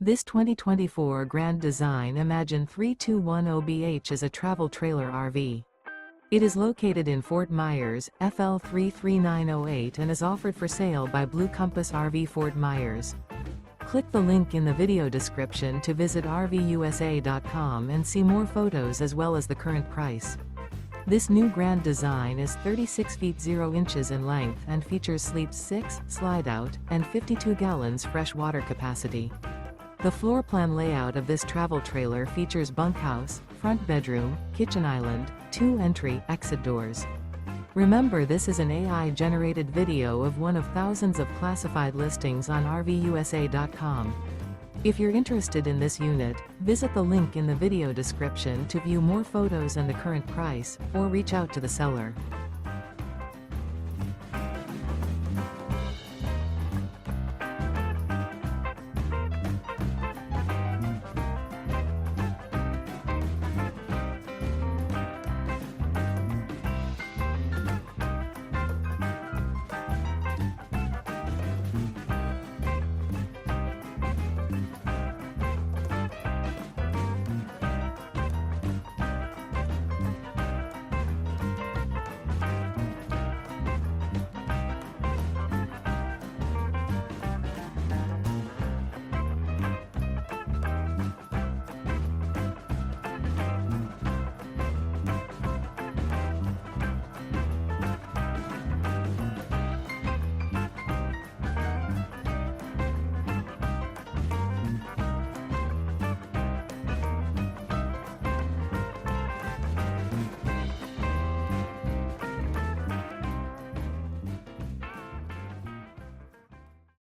This 2024 Grand Design Imagine 3210BH is a travel trailer RV. It is located in Fort Myers, FL 33908 and is offered for sale by Blue Compass RV Fort Myers. Click the link in the video description to visit RVUSA.com and see more photos as well as the current price. This new Grand Design is 36 feet 0 inches in length and features sleep 6, slide-out, and 52 gallons fresh water capacity. The floor plan layout of this travel trailer features bunkhouse, front bedroom, kitchen island, 2 entry/exit doors. Remember, this is an AI-generated video of one of thousands of classified listings on RVUSA.com. If you're interested in this unit, visit the link in the video description to view more photos and the current price, or reach out to the seller.